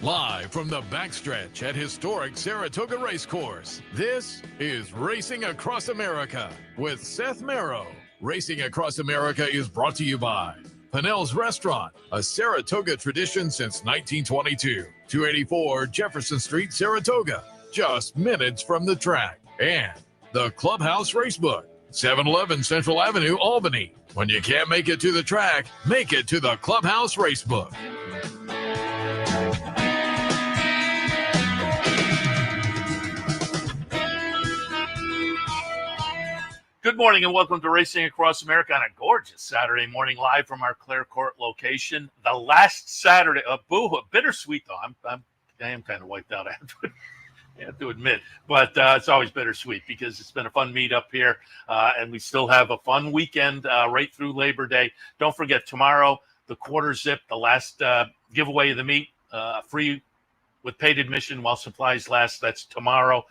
Live from the Backstretch at historic Saratoga Race Course, this is Racing Across America with Seth Merrow. Racing Across America is brought to you by Pinnell's Restaurant, a Saratoga tradition since 1922. 284 Jefferson Street, Saratoga, just minutes from the track. And the Clubhouse Racebook, 711 Central Avenue, Albany. When you can't make it to the track, make it to the Clubhouse Racebook. Good morning and welcome to Racing Across America on a gorgeous Saturday morning, live from our Clare Court location. The last Saturday, bittersweet though. I am kind of wiped out. I have to admit, but it's always bittersweet because it's been a fun meet up here, and we still have a fun weekend right through Labor Day. Don't forget tomorrow, the quarter zip, the last giveaway of the meet, free with paid admission while supplies last. That's tomorrow.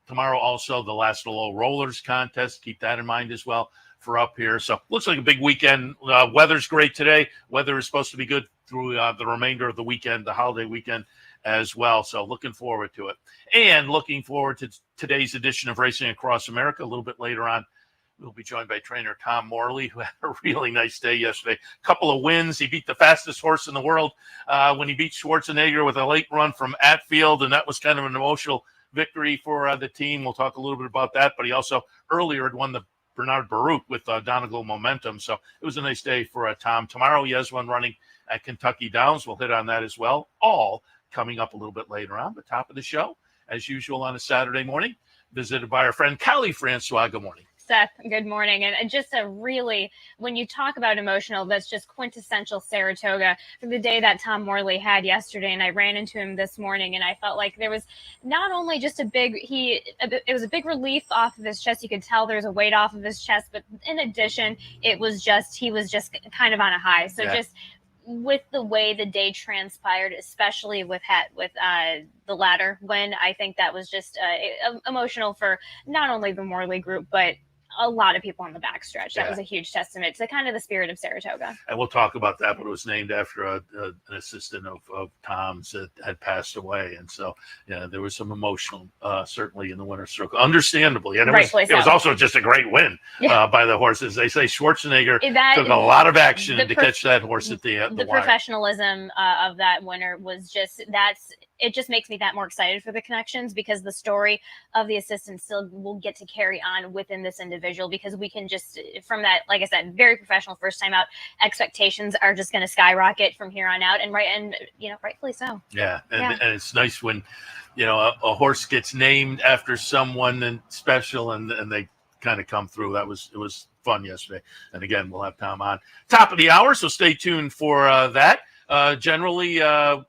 Tomorrow also the last low rollers contest. Keep that in mind as well for up here. So looks like a big weekend. Weather's great today. Weather is supposed to be good through the remainder of the weekend, the holiday weekend as well. So looking forward to it. And looking forward to today's edition of Racing Across America. A little bit later on, we'll be joined by trainer Tom Morley, who had a really nice day yesterday. A couple of wins. He beat the fastest horse in the world when he beat Schwarzenegger with a late run from Atfield, and that was kind of an emotional victory for the team. We'll talk a little bit about that, but he also earlier had won the Bernard Baruch with Donegal Momentum. So it was a nice day for Tom. Tomorrow he has one running at Kentucky Downs. We'll hit on that as well. All coming up a little bit later on. The top of the show, as usual on a Saturday morning, visited by our friend Cali. Francois, good morning. Seth, good morning. And just a really, when you talk about emotional, that's just quintessential Saratoga for the day that Tom Morley had yesterday. And I ran into him this morning and I felt like there was not only just it was a big relief off of his chest. You could tell there's a weight off of his chest, but in addition, he was just kind of on a high. So just with the way the day transpired, especially with the latter win, I think that was just emotional for not only the Morley group, but a lot of people on the backstretch. That was a huge testament to kind of the spirit of Saratoga. And we'll talk about that, but it was named after an assistant of Tom's that had passed away. And so, there was some emotional, certainly in the winner's circle, understandably. And it was also just a great win by the horses. They say Schwarzenegger took a lot of action to catch that horse at the wire. Professionalism of that winner was it just makes me that more excited for the connections, because the story of the assistant still will get to carry on within this individual, because we can just, from that, like I said, very professional first time out, expectations are just going to skyrocket from here on out, and rightfully so. Yeah. And it's nice when, a horse gets named after someone special and they kind of come through. It was fun yesterday. And again, we'll have Tom on top of the hour, so stay tuned for that. Generally,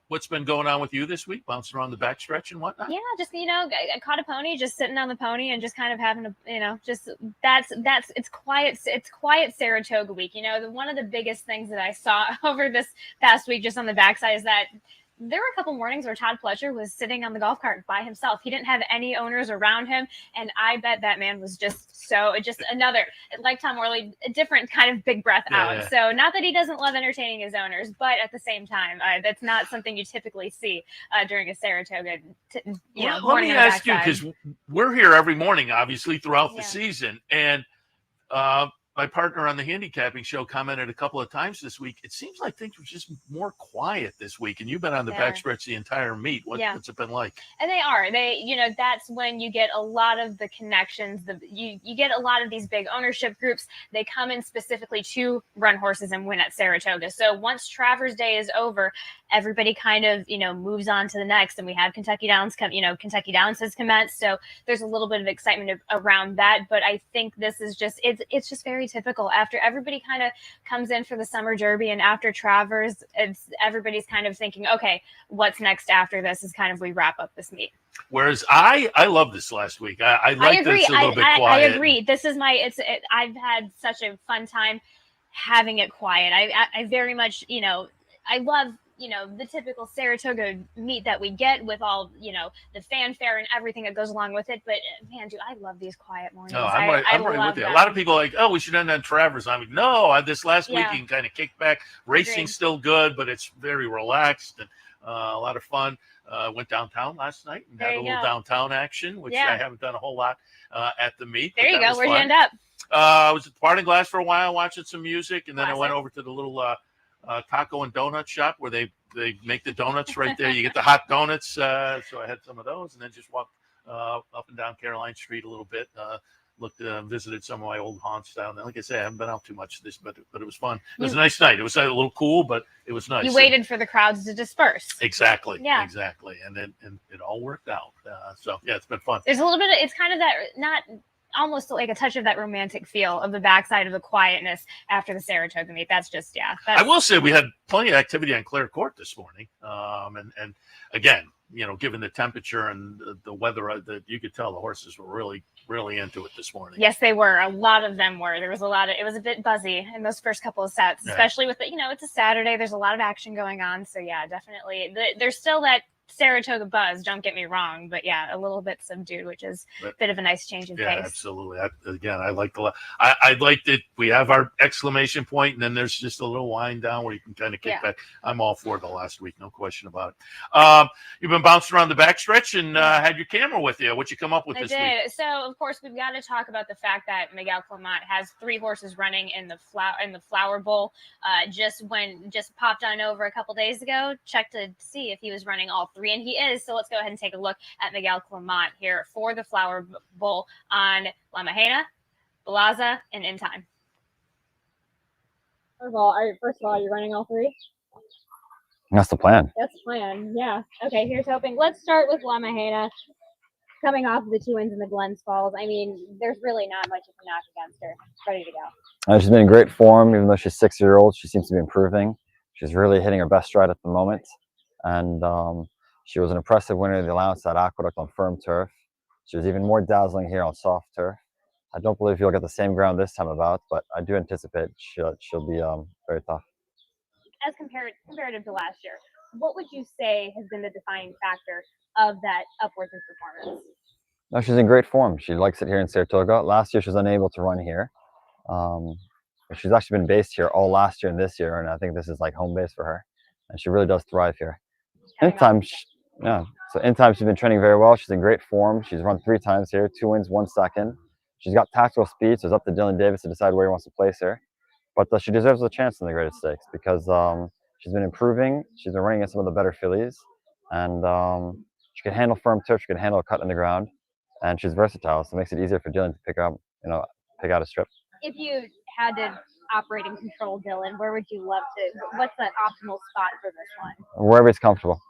what's been going on with you this week? Bouncing around the backstretch and whatnot? Yeah, just, I caught a pony, just sitting on the pony and just kind of having it's quiet Saratoga week. One of the biggest things that I saw over this past week just on the backside is that there were a couple mornings where Todd Pletcher was sitting on the golf cart by himself. He didn't have any owners around him. And I bet that man was just another, like Tom Morley, a different kind of big breath out. Yeah. So not that he doesn't love entertaining his owners, but at the same time, that's not something you typically see during a Saratoga. Let me ask you, because we're here every morning, obviously, throughout the season. And my partner on the Handicapping show commented a couple of times this week, it seems like things were just more quiet this week. And you've been on the backstretch the entire meet. What's it been like? And they are. That's when you get a lot of the connections. You get a lot of these big ownership groups. They come in specifically to run horses and win at Saratoga. So once Travers Day is over, everybody kind of, moves on to the next. And we have Kentucky Downs Kentucky Downs has commenced. So there's a little bit of excitement around that. But I think this is it's just very typical. After everybody kind of comes in for the Summer Derby and after Travers, everybody's kind of thinking, okay, what's next after this is kind of we wrap up this meet. Whereas I love this last week. I like this a little bit quiet. I agree. This is I've had such a fun time having it quiet. I very much, I love the typical Saratoga meet that we get with all, the fanfare and everything that goes along with it. But man, dude, I love these quiet mornings. No, I I'm right love with you. them. A lot of people are like, oh, we should end on Travers. I'm like, no, this last Yeah. weekend kind of kicked back. Racing's still good, but it's very relaxed and a lot of fun. Went downtown last night and had a little downtown action, which I haven't done a whole lot at the meet. There you go. Where'd you end up? I was at the Parting Glass for a while watching some music, and then I Classic. went over to the little taco and donut shop where they make the donuts right there. You get the hot donuts. So I had some of those, and then just walked up and down Caroline Street a little bit. Visited some of my old haunts down there. Like I say, I haven't been out too much this, but it was fun. It was a nice night. It was a little cool, but it was nice. You waited for the crowds to disperse. Exactly. Yeah. Exactly. And it all worked out. So yeah, it's been fun. There's a little bit. It's kind of that not. Almost like a touch of that romantic feel of the backside of the quietness after the Saratoga meet. That's just, I will say we had plenty of activity on Clare Court this morning. And again, given the temperature and the weather, that you could tell the horses were really, really into it this morning. Yes, they were. A lot of them were. There was it was a bit buzzy in those first couple of sets, especially with it's a Saturday. There's a lot of action going on. So yeah, definitely. There's still that Saratoga buzz, don't get me wrong, but yeah, a little bit subdued, which is a bit of a nice change in pace. Yeah, absolutely. I liked it. We have our exclamation point, and then there's just a little wind down where you can kind of kick back. I'm all for the last week, no question about it. You've been bouncing around the backstretch and had your camera with you. What you come up with this week? So of course we've got to talk about the fact that Miguel Clement has 3 horses running in the Flower Bowl. Just popped on over a couple days ago, checked to see if he was running all 3. And he is. So let's go ahead and take a look at Miguel Clement here for the Flower Bowl on La Mahena, Balaza, and In Time. First of all, you're running all 3? That's the plan. That's the plan, yeah. Okay, here's hoping. Let's start with La Mahena. Coming off of the 2 wins in the Glens Falls, I mean, there's really not much you can knock against her. Ready to go. She's been in great form, even though she's 6-year-old. She seems to be improving. She's really hitting her best stride at the moment. And she was an impressive winner of the allowance at Aqueduct on firm turf. She was even more dazzling here on soft turf. I don't believe you'll get the same ground this time about, but I do anticipate she'll be very tough. As comparative to last year, what would you say has been the defining factor of that upwards in performance? No, she's in great form. She likes it here in Saratoga. Last year she was unable to run here. She's actually been based here all last year and this year, and I think this is like home base for her. And she really does thrive here. In time, in time she's been training very well. She's in great form. She's run 3 times here, 2 wins, 1 second. She's got tactical speed, so it's up to Dylan Davis to decide where he wants to place her. But she deserves a chance in the Greatest Stakes because she's been improving. She's been running at some of the better fillies, and she can handle firm turf. She can handle a cut in the ground, and she's versatile, so it makes it easier for Dylan to pick out a strip. If you had to operate and control Dylan, where would you love to? What's that optimal spot for this one? Wherever he's comfortable.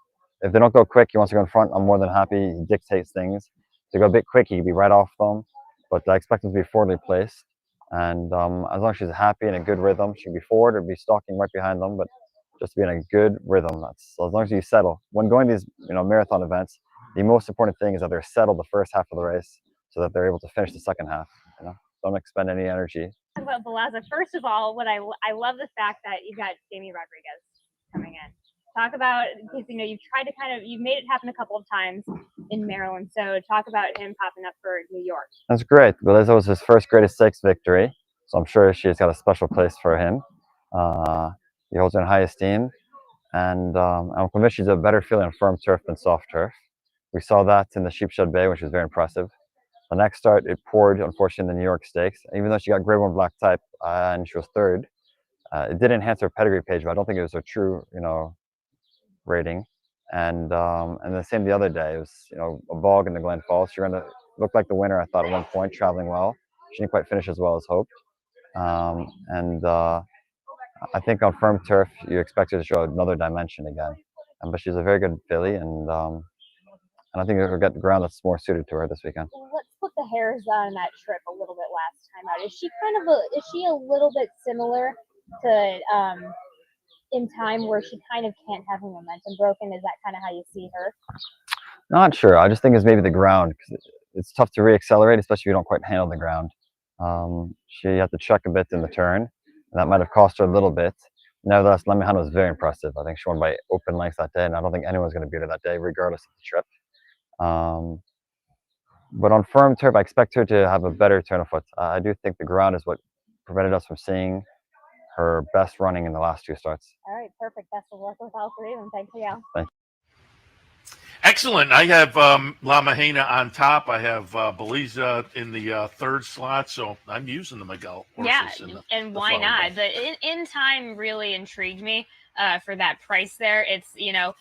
If they don't go quick, he wants to go in front. I'm more than happy. He dictates things. To go a bit quick, he can be right off them, but I expect him to be forwardly placed. And as long as she's happy and in a good rhythm, she can be forward or be stalking right behind them, but just be in a good rhythm. That's as long as you settle. When going these marathon events, the most important thing is that they're settled the first half of the race, so that they're able to finish the second half. Don't expend any energy. Talk about Balaza. First of all, I love the fact that you got Jamie Rodriguez coming in. Talk about, because you've made it happen a couple of times in Maryland. So talk about him popping up for New York. That's great. Balaza was his first Greatest Stakes victory, so I'm sure she's got a special place for him. He holds her in high esteem, and I'm convinced she's a better filly on firm turf than soft turf. We saw that in the Sheepshead Bay, which was very impressive. The next start, it poured, unfortunately, in the New York Stakes. Even though she got Grade 1 black type and she was 3rd, it did enhance her pedigree page, but I don't think it was a true, rating. And the same the other day. It was, a bog in the Glen Falls. She looked like the winner, I thought, at one point, traveling well. She didn't quite finish as well as hoped. I think on firm turf, you expect her to show another dimension again. But she's a very good filly, and I think we'll get the ground that's more suited to her this weekend. Let's put the hairs on that trip a little bit last time out. Is she a little bit similar to In Time, where she kind of can't have her momentum broken? Is that kind of how you see her? Not sure. I just think it's maybe the ground, because it's tough to reaccelerate, especially if you don't quite handle the ground. She had to check a bit in the turn, and that might have cost her a little bit. Nevertheless, Lemihana was very impressive. I think she won by open lengths that day, and I don't think anyone's going to beat her that day, regardless of the trip. But on firm turf, I expect her to have a better turn of foot. I do think the ground is what prevented us from seeing her best running in the last 2 starts. All right, perfect. Best of luck with all 3 of them. Thanks, Miguel. Thank you. Excellent. I have La Mahena on top. I have Beliza in the 3rd slot, so I'm using the Miguel horses. Yeah, and why not? The in time really intrigued me for that price there. It's, you know,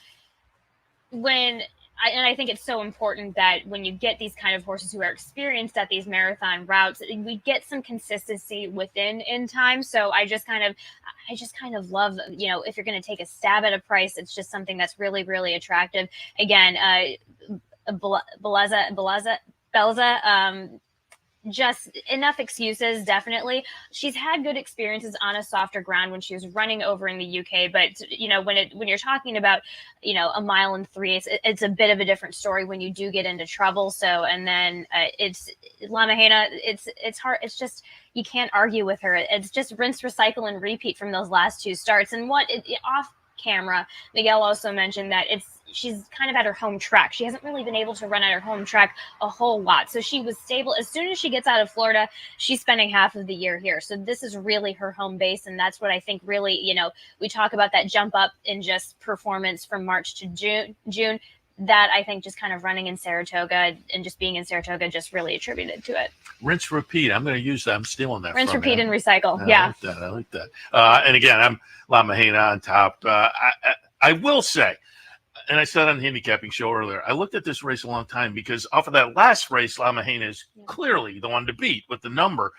I think it's so important that when you get these kind of horses who are experienced at these marathon routes, we get some consistency within in time. So I just kind of love, you know, if you're going to take a stab at a price, it's just something that's really, really attractive. Again, Belza, just enough excuses. Definitely, she's had good experiences on a softer ground when she was running over in the UK, but you know, when you're talking about, you know, a mile and 3, it's a bit of a different story when you do get into trouble. So, and then it's La Mahena, it's hard. It's just, you can't argue with her. It's just rinse, recycle, and repeat from those last 2 starts. And off camera, Miguel also mentioned that she's kind of at her home track. She hasn't really been able to run at her home track a whole lot. So she was stable. As soon as she gets out of Florida, she's spending half of the year here. So this is really her home base. And that's what I think really, you know, we talk about that jump up in just performance from March to June. That I think just kind of running in Saratoga and just being in Saratoga just really attributed to it. Rinse, repeat. I'm going to use that. I'm stealing that. Rinse, from repeat, you. and recycle. I like that. And again, I'm La Mahena on top. I will say, and I said on the handicapping show earlier, I looked at this race a long time because off of that last race, La Mahena is clearly the one to beat with the number.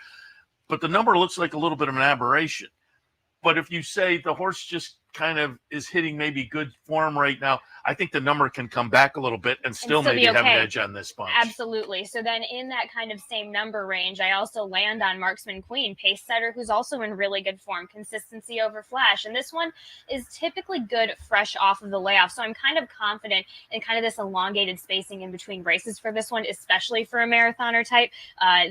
But the number looks like a little bit of an aberration. But if you say the horse just kind of is hitting maybe good form right now, I think the number can come back a little bit and still maybe have an edge on this bunch. Absolutely. So then in that kind of same number range, I also land on Marksman Queen, pace setter, who's also in really good form, consistency over flash. And this one is typically good fresh off of the layoff. So I'm kind of confident in kind of this elongated spacing in between races for this one, especially for a marathoner type.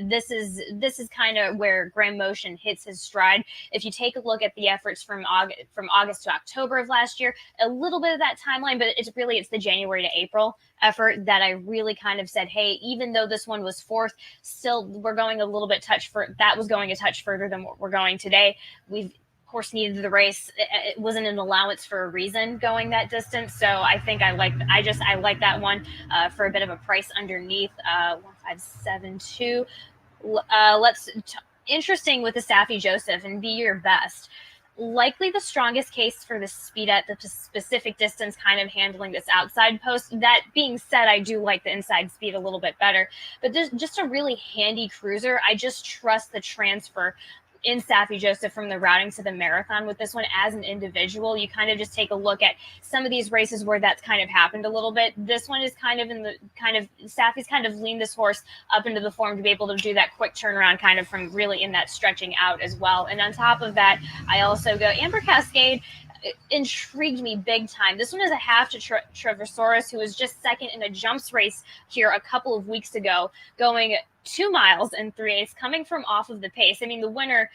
This is kind of where Graham Motion hits his stride. If you take a look at the efforts from August to October of last year, a little bit of that timeline, but it's the January to April effort that I really kind of said, hey, even though this one was 4th, still we're going a little bit that was going a touch further than what we're going today. Horse needed the race. It wasn't an allowance for a reason going that distance. So I think I like that one for a bit of a price underneath 1572. Interesting with the Safi Joseph and Be Your Best. Likely the strongest case for the speed at the specific distance, kind of handling this outside post. That being said, I do like the inside speed a little bit better, but there's just a really handy cruiser. I just trust the transfer in Safi Joseph from the routing to the marathon with this one as an individual. You kind of just take a look at some of these races where that's kind of happened a little bit. This one is Safi's kind of leaned this horse up into the form to be able to do that quick turnaround kind of from really in that stretching out as well. And on top of that, I also go Amber Cascade. Intrigued me big time. This one is a half to Traversaurus, who was just second in a jumps race here a couple of weeks ago, going 2 miles and 3/8, coming from off of the pace. I mean, the winner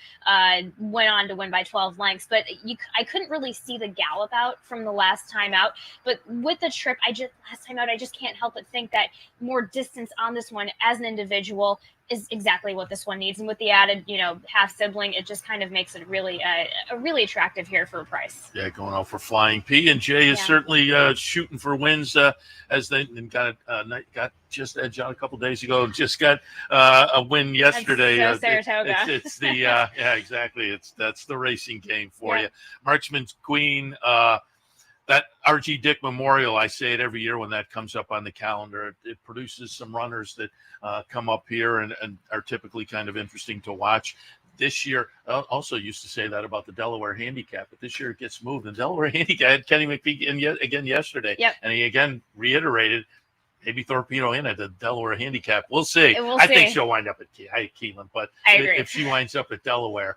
went on to win by 12 lengths, but I couldn't really see the gallop out from the last time out. But with the trip, I just can't help but think that more distance on this one as an individual is exactly what this one needs. And with the added, half sibling, it just kind of makes it really really attractive here for a price. Yeah, going out for Flying P. And Jay is certainly shooting for wins as they got just edge out a couple days ago. Just got a win yesterday. That's so Saratoga. It's the exactly. That's the racing game for you. Marksman's Queen. That R.G. Dick Memorial, I say it every year when that comes up on the calendar. It produces some runners that come up here and are typically kind of interesting to watch. This year, also used to say that about the Delaware Handicap, but this year it gets moved. The Delaware Handicap had Kenny McPhee again yesterday, and he again reiterated maybe Torpedo in at the Delaware Handicap. We'll see. I think she'll wind up at Keeneland, but if she winds up at Delaware,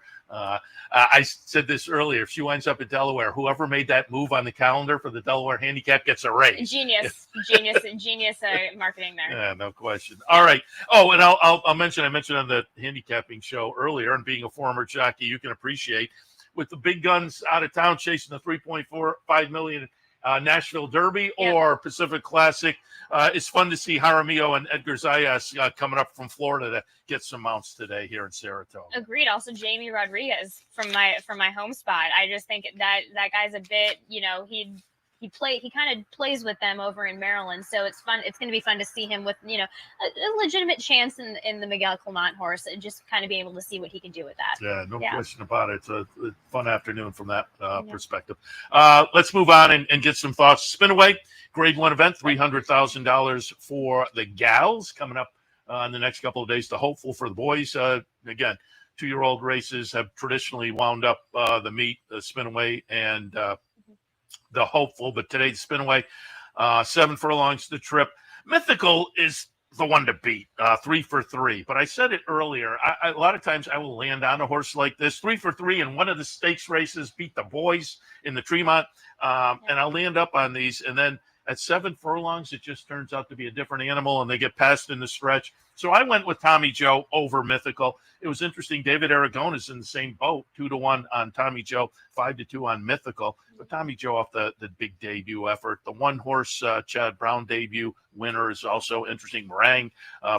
I said this earlier, if she winds up at Delaware, whoever made that move on the calendar for the Delaware Handicap gets a raise. Genius marketing there. Yeah, no question. All right. Oh, and I'll mention, I mentioned on the handicapping show earlier, and being a former jockey, you can appreciate with the big guns out of town chasing the 3.45 million Nashville Derby Yeah. or Pacific Classic. It's fun to see Jaramillo and Edgar Zayas coming up from Florida to get some mounts today here in Saratoga. Agreed. Also, Jamie Rodriguez from my home spot. I just think that guy's a bit, he kind of plays with them over in Maryland, so it's fun. It's going to be fun to see him with a legitimate chance in the Miguel Clement horse, and just kind of be able to see what he can do with that. Yeah, no Yeah. question about it. It's a fun afternoon from that perspective. Let's move on and get some thoughts. Spinaway, Grade 1 event, $300,000 for the gals coming up in the next couple of days. The hopeful for the boys. Again, 2-year-old races have traditionally wound up the meet, the Spinaway, and the hopeful. But today, the Spinaway, 7 furlongs the trip. Mythical is the one to beat, 3 for 3. But I said it earlier. A lot of times I will land on a horse like this, 3 for 3 in one of the stakes races, beat the boys in the Tremont, and I'll land up on these. And then at 7 furlongs, it just turns out to be a different animal, and they get passed in the stretch. So I went with Tommy Joe over Mythical. It was interesting. David Aragon is in the same boat, 2-1 on Tommy Joe, 5-2 on Mythical. But Tommy Joe off the big debut effort. The one horse Chad Brown debut winner is also interesting. Meringue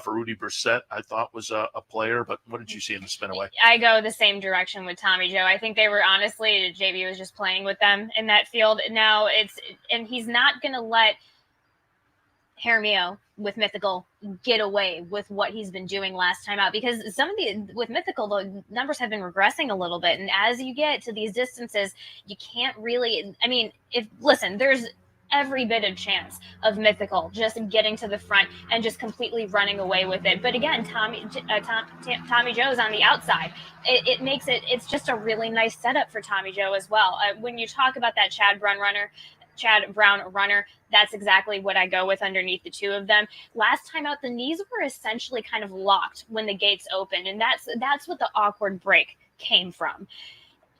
for Rudy Brissett, I thought was a player. But what did you see in the Spinaway? I go the same direction with Tommy Joe. I think they were honestly, JB was just playing with them in that field. Now and he's not going to let Jaramillo with Mythical get away with what he's been doing last time out, because with Mythical, the numbers have been regressing a little bit. And as you get to these distances, you can't really, there's every bit of chance of Mythical just getting to the front and just completely running away with it. But again, Tommy Joe's on the outside. It makes it's just a really nice setup for Tommy Joe as well. When you talk about that Chad Brown runner, that's exactly what I go with underneath the two of them. Last time out, the knees were essentially kind of locked when the gates opened, and that's what the awkward break came from.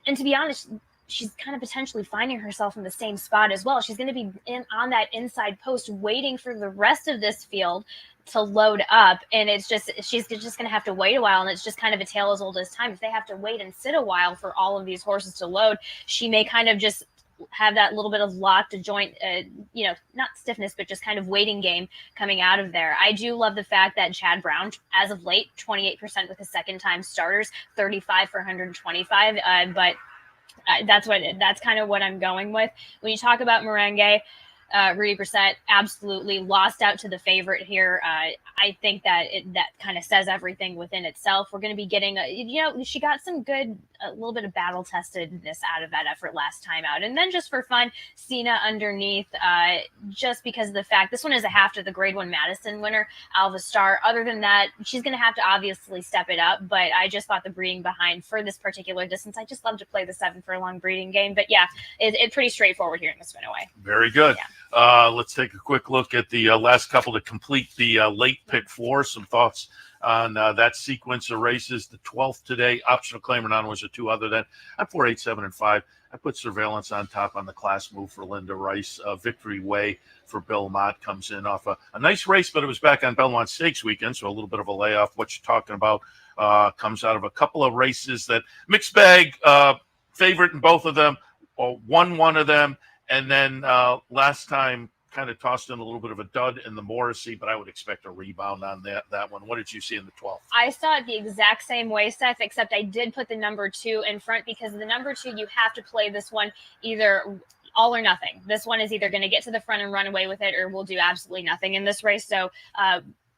And to be honest, she's kind of potentially finding herself in the same spot as well. She's going to be on that inside post waiting for the rest of this field to load up, and she's just going to have to wait a while, and it's just kind of a tale as old as time. If they have to wait and sit a while for all of these horses to load, she may kind of just have that little bit of locked joint, not stiffness, but just kind of waiting game coming out of there. I do love the fact that Chad Brown, as of late, 28% with his second time starters, 35 for 125. But that's kind of what I'm going with. When you talk about Meringue, Rudy Brissett absolutely lost out to the favorite here. I think that kind of says everything within itself. We're going to be getting, she got some good, a little bit of battle testedness out of that effort last time out. And then just for fun, Cena underneath, just because of the fact this one is a half to the Grade 1 Madison winner, Alva Star. Other than that, she's going to have to obviously step it up. But I just thought the breeding behind for this particular distance, I just love to play the 7 furlong breeding game. But yeah, it's pretty straightforward here in the Spinaway. Very good. Yeah. Let's take a quick look at the last couple to complete the late pick 4. Some thoughts on that sequence of races. The 12th today, optional claim or non was a 2 other than. I'm 4, 8, 7, and 5. I put Surveillance on top on the class move for Linda Rice. Victory Way for Bill Mott comes in off a nice race, but it was back on Belmont Stakes weekend, so a little bit of a layoff. What you're talking about comes out of a couple of races that mixed bag, favorite in both of them, or won one of them. And then last time kind of tossed in a little bit of a dud in the Morrissey, but I would expect a rebound on that one. What did you see in the 12th? I saw it the exact same way, Seth, except I did put the number 2 in front, because the number 2, you have to play this one either all or nothing. This one is either going to get to the front and run away with it, or will do absolutely nothing in this race. So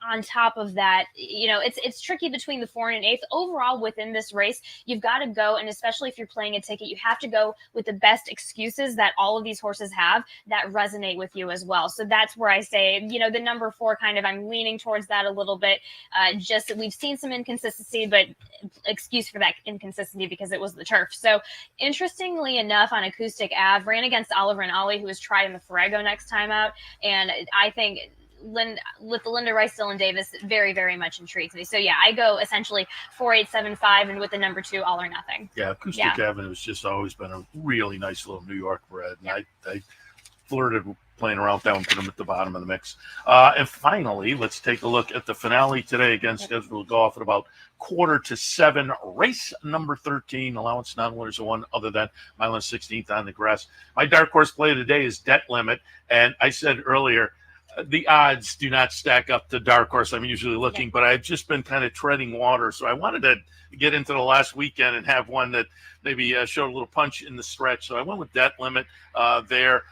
on top of that, it's tricky between the 4 and 8th. Overall, within this race, you've got to go, and especially if you're playing a ticket, you have to go with the best excuses that all of these horses have that resonate with you as well. So that's where I say, the number 4 kind of, I'm leaning towards that a little bit. Just we've seen some inconsistency, but excuse for that inconsistency because it was the turf. So interestingly enough, on Acoustic Ave, ran against Oliver and Ollie, who was tried in the Farrago next time out, and I think with the Linda Rice, Dylan Davis, very, very much intrigues me. So yeah, I go essentially 4, 8, 7, 5, and with the number 2, all or nothing. Yeah, Acoustic Avenue has just always been a really nice little New York bred. And I flirted playing around with that one, put them at the bottom of the mix. And finally, let's take a look at the finale today. Again, scheduled to go off at about 6:45. Race number 13. Allowance non-winners of one other than mile and 16th on the grass. My dark horse play of the day is Debt Limit. And I said earlier, the odds do not stack up to dark horse. I'm usually looking, but I've just been kind of treading water. So I wanted to get into the last weekend and have one that maybe showed a little punch in the stretch. So I went with Debt Limit there.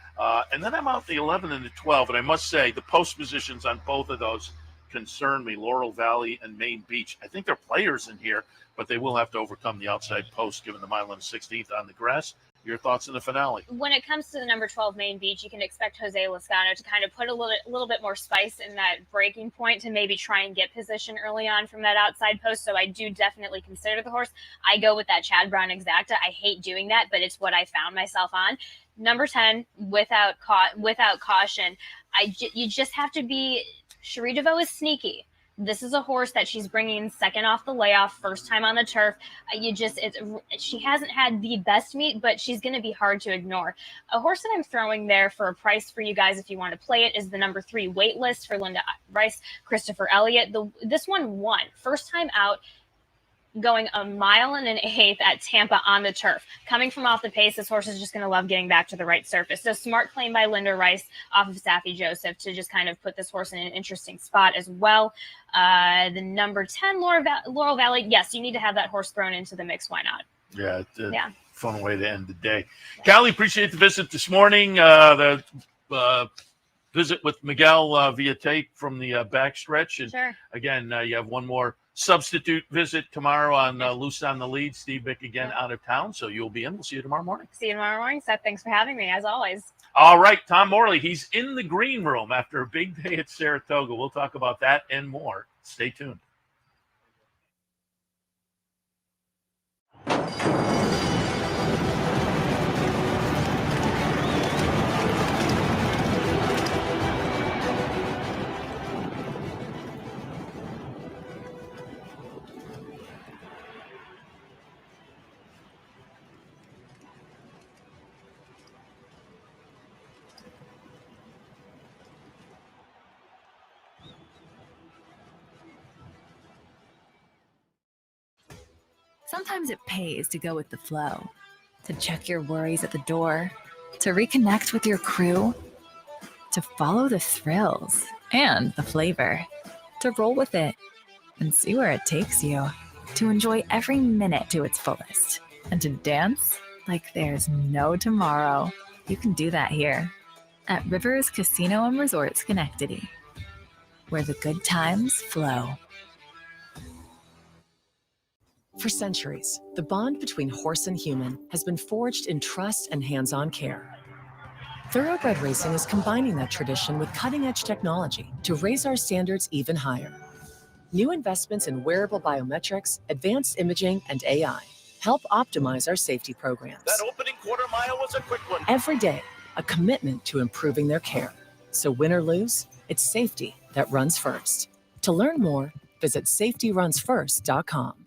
And then I'm out the 11 and the 12. And I must say, the post positions on both of those concern me. Laurel Valley and Main Beach. I think they're players in here, but they will have to overcome the outside post given the mile and 16th on the grass. Your thoughts in the finale? When it comes to the number 12 Main Beach, you can expect Jose Lozano to kind of put a little bit more spice in that breaking point to maybe try and get position early on from that outside post. So I do definitely consider the horse. I go with that Chad Brown Exacta. I hate doing that, but it's what I found myself on. Number 10, without caution, you just have to be. Cherie DeVoe is sneaky. This is a horse that she's bringing second off the layoff, first time on the turf. She hasn't had the best meet, but she's going to be hard to ignore. A horse that I'm throwing there for a price for you guys if you want to play it is the number 3 Waitlist for Linda Rice, Christopher Elliott. This one won. First time out, going a mile and an eighth at Tampa on the turf. Coming from off the pace, this horse is just going to love getting back to the right surface. So smart claim by Linda Rice off of Safi Joseph to just kind of put this horse in an interesting spot as well. The number 10, Laurel Valley. Yes, you need to have that horse thrown into the mix. Why not? Yeah, it's a fun way to end the day. Cali, appreciate the visit this morning. The visit with Miguel via tape from the backstretch. And sure. Again, you have one more substitute visit tomorrow on Loose on the Lead. Steve Bick again out of town, so you'll be in. We'll see you tomorrow morning. See you tomorrow morning, Seth. Thanks for having me, as always. All right, Tom Morley, he's in the green room after a big day at Saratoga. We'll talk about that and more. Stay tuned. Sometimes it pays to go with the flow, to check your worries at the door, to reconnect with your crew, to follow the thrills and the flavor, to roll with it and see where it takes you, to enjoy every minute to its fullest, and to dance like there's no tomorrow. You can do that here at Rivers Casino and Resort Schenectady, where the good times flow. For centuries, the bond between horse and human has been forged in trust and hands-on care. Thoroughbred racing is combining that tradition with cutting-edge technology to raise our standards even higher. New investments in wearable biometrics, advanced imaging, and AI help optimize our safety programs. That opening quarter mile was a quick one. Every day, a commitment to improving their care. So win or lose, it's safety that runs first. To learn more, visit safetyrunsfirst.com.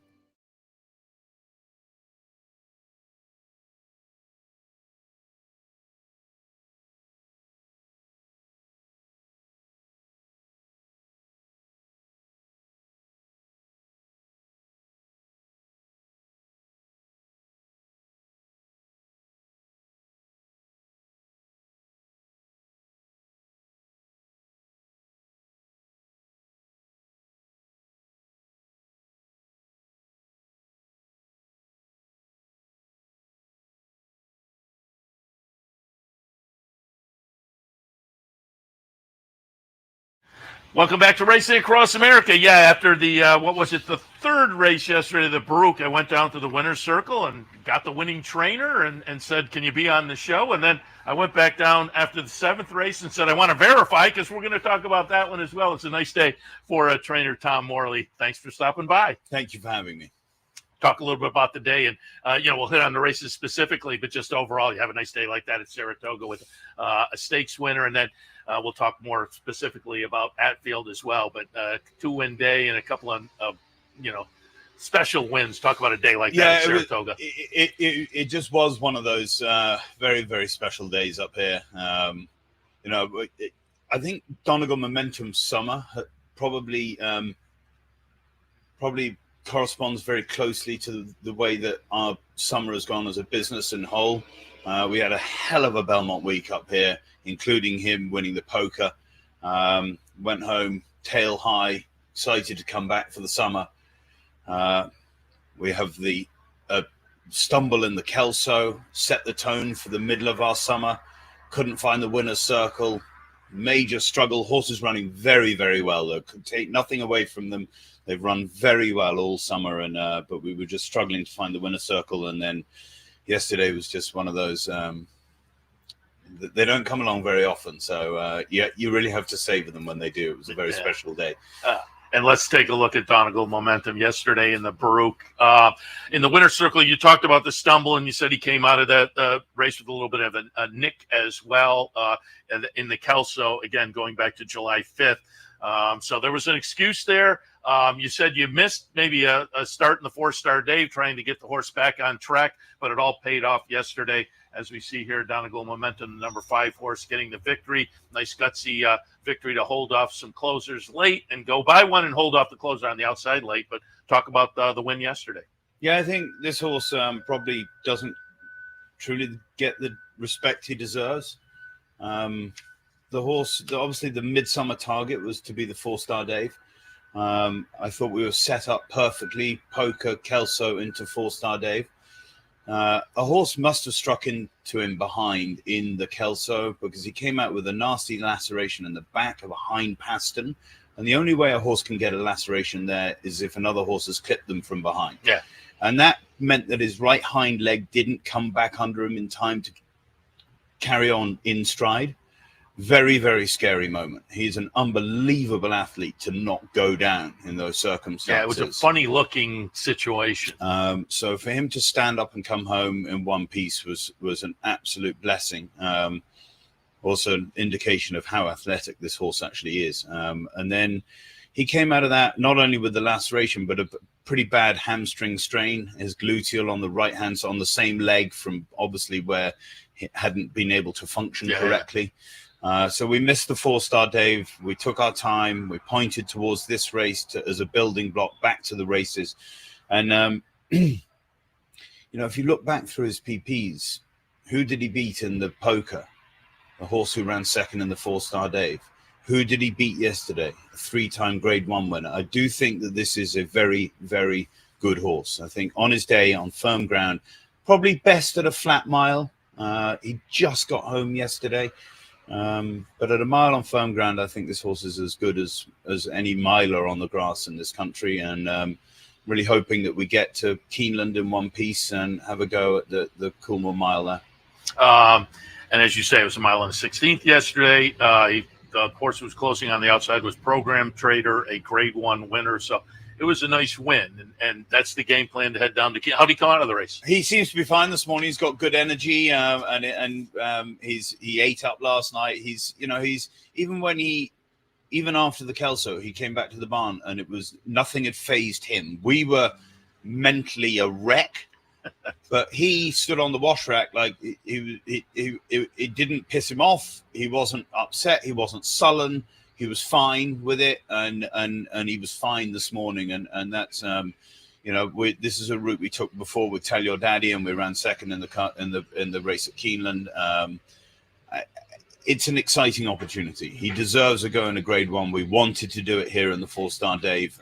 Welcome back to Racing Across America. Yeah, after the, the third race yesterday, the Baruch, I went down to the winner's circle and got the winning trainer and said, can you be on the show? And then I went back down after the 7th race and said, I want to verify because we're going to talk about that one as well. It's a nice day for trainer Tom Morley. Thanks for stopping by. Thank you for having me. Talk a little bit about the day, and we'll hit on the races specifically, but just overall, you have a nice day like that at Saratoga with a stakes winner, and then we'll talk more specifically about Atfield as well. But 2-win day and a couple of special wins. Talk about a day like that at Saratoga. It just was one of those very, very special days up here. I think Donegal Momentum Summer probably corresponds very closely to the way that our summer has gone as a business and whole. We had a hell of a Belmont week up here, including him winning the poker. Went home tail high, excited to come back for the summer. We have the stumble in the Kelso, set the tone for the middle of our summer. Couldn't find the winner's circle. Major struggle. Horses running very, very well, though. Could take nothing away from them. They've run very well all summer, and but we were just struggling to find the winner's circle. And then yesterday was just one of those. They don't come along very often, so you really have to savor them when they do. It was a very special day. And let's take a look at Donegal Momentum yesterday in the Baruch. In the winner's circle, you talked about the stumble, and you said he came out of that race with a little bit of a nick as well. And in the Kelso, again, going back to July 5th. So there was an excuse there. You said you missed maybe a start in the 4-star Dave trying to get the horse back on track, but it all paid off yesterday. As we see here, Donegal Momentum, the number 5 horse, getting the victory. Nice gutsy victory to hold off some closers late and go by one and hold off the closer on the outside late. But talk about the win yesterday. Yeah, I think this horse probably doesn't truly get the respect he deserves. The horse, obviously the midsummer target was to be the 4-star Dave. I thought we were set up perfectly, poker, Kelso into 4-star Dave. A horse must have struck into him behind in the Kelso because he came out with a nasty laceration in the back of a hind pastern. And the only way a horse can get a laceration there is if another horse has clipped them from behind. Yeah. And that meant that his right hind leg didn't come back under him in time to carry on in stride. Very, very scary moment. He's an unbelievable athlete to not go down in those circumstances. Yeah, it was a funny looking situation. So for him to stand up and come home in one piece was an absolute blessing. Also an indication of how athletic this horse actually is. And then he came out of that not only with the laceration, but a pretty bad hamstring strain. His gluteal on the right hand, so on the same leg from obviously where he hadn't been able to function correctly. So we missed the 4-star Dave. We took our time. We pointed towards this race as a building block back to the races. And, if you look back through his PPs, who did he beat in the poker? A horse who ran second in the 4-star Dave. Who did he beat yesterday? A 3-time Grade 1 winner. I do think that this is a very, very good horse. I think on his day, on firm ground, probably best at a flat mile. He just got home yesterday. But at a mile on firm ground, I think this horse is as good as any miler on the grass in this country. And really hoping that we get to Keeneland in one piece and have a go at the Coolmore Mile there. And as you say, it was a mile on the 16th yesterday. The horse who was closing on the outside was Program Trader, a Grade 1 winner. So it was a nice win, and that's the game plan to head down to Keeneland. How did he come out of the race? He seems to be fine this morning. He's got good energy, and he ate up last night. He's even after the Kelso, he came back to the barn, and it was nothing had phased him. We were mentally a wreck, but he stood on the wash rack like it didn't piss him off. He wasn't upset. He wasn't sullen. He was fine with it, and he was fine this morning, and that's this is a route we took before with Tell Your Daddy, and we ran second in the race at Keeneland. It's an exciting opportunity. He deserves a go in a Grade 1. We wanted to do it here in the 4-star Dave.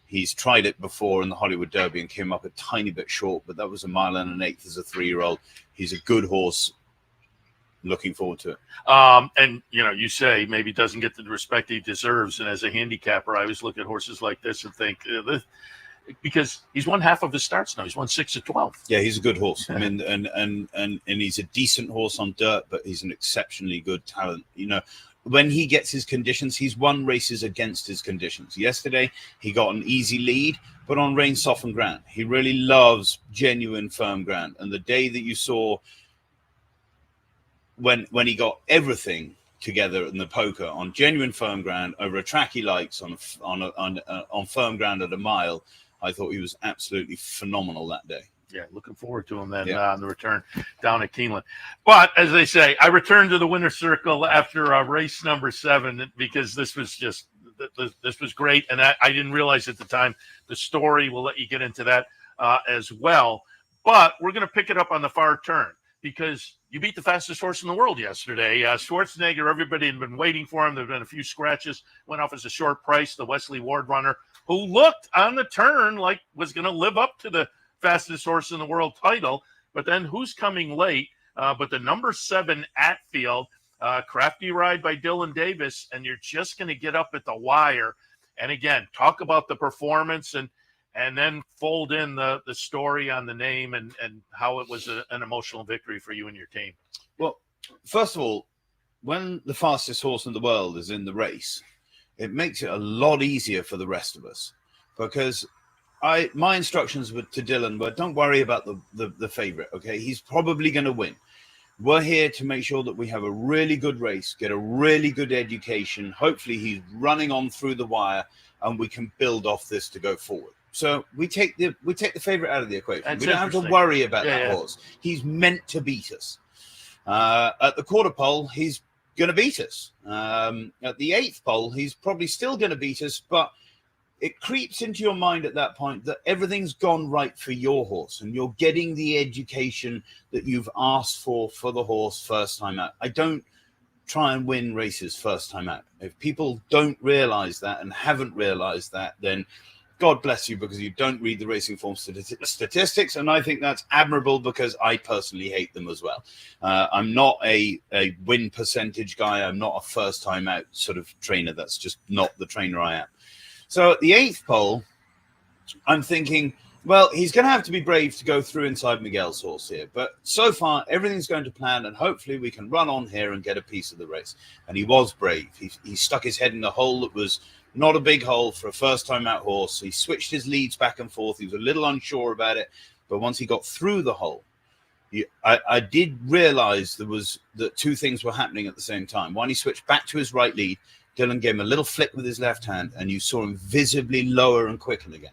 He's tried it before in the Hollywood Derby and came up a tiny bit short, but that was a mile and an eighth as a 3-year-old. He's a good horse. Looking forward to it. And you say maybe doesn't get the respect he deserves. And as a handicapper, I always look at horses like this and think because he's won half of his starts now. He's won 6 of 12. Yeah, he's a good horse. I mean, and he's a decent horse on dirt, but he's an exceptionally good talent. When he gets his conditions, he's won races against his conditions. Yesterday, he got an easy lead, but on rain softened ground. He really loves genuine firm ground. And the day that you saw when he got everything together in the poker on genuine firm ground over a track he likes on firm ground at a mile, I thought he was absolutely phenomenal that day. Yeah, looking forward to him then Yeah. on the return down at Keeneland. But as they say, I returned to the winner's circle after race number 7 because this was great, and I didn't realize at the time the story. We'll let you get into that as well. But we're going to pick it up on the far turn because you beat the fastest horse in the world yesterday. Schwarzenegger, everybody had been waiting for him. There have been a few scratches, went off as a short price. The Wesley Ward runner, who looked on the turn like was going to live up to the fastest horse in the world title. But then who's coming late? But the number 7 Atfield, crafty ride by Dylan Davis, and you're just going to get up at the wire. And again, talk about the performance and then fold in the story on the name and how it was an emotional victory for you and your team. Well, first of all, when the fastest horse in the world is in the race, it makes it a lot easier for the rest of us, because my instructions to Dylan were, don't worry about the favorite. Okay, he's probably going to win. We're here to make sure that we have a really good race, get a really good education. Hopefully he's running on through the wire and we can build off this to go forward. So we take the favorite out of the equation. That's we don't have to worry about that yeah. horse. He's meant to beat us. At the quarter pole, he's going to beat us. At the 8th pole, he's probably still going to beat us, but it creeps into your mind at that point that everything's gone right for your horse and you're getting the education that you've asked for the horse first time out. I don't try and win races first time out. If people don't realize that and haven't realized that, then God bless you, because you don't read the racing form statistics. And I think that's admirable, because I personally hate them as well. I'm not a win percentage guy. I'm not a first time out sort of trainer. That's just not the trainer I am. So at the 8th pole, I'm thinking, well, he's going to have to be brave to go through inside Miguel's horse here. But so far, everything's going to plan, and hopefully we can run on here and get a piece of the race. And he was brave. He stuck his head in a hole that was not a big hole for a first-time out horse. He switched his leads back and forth. He was a little unsure about it. But once he got through the hole, I did realize that 2 things were happening at the same time. One, he switched back to his right lead. Dylan gave him a little flick with his left hand, and you saw him visibly lower and quicken again.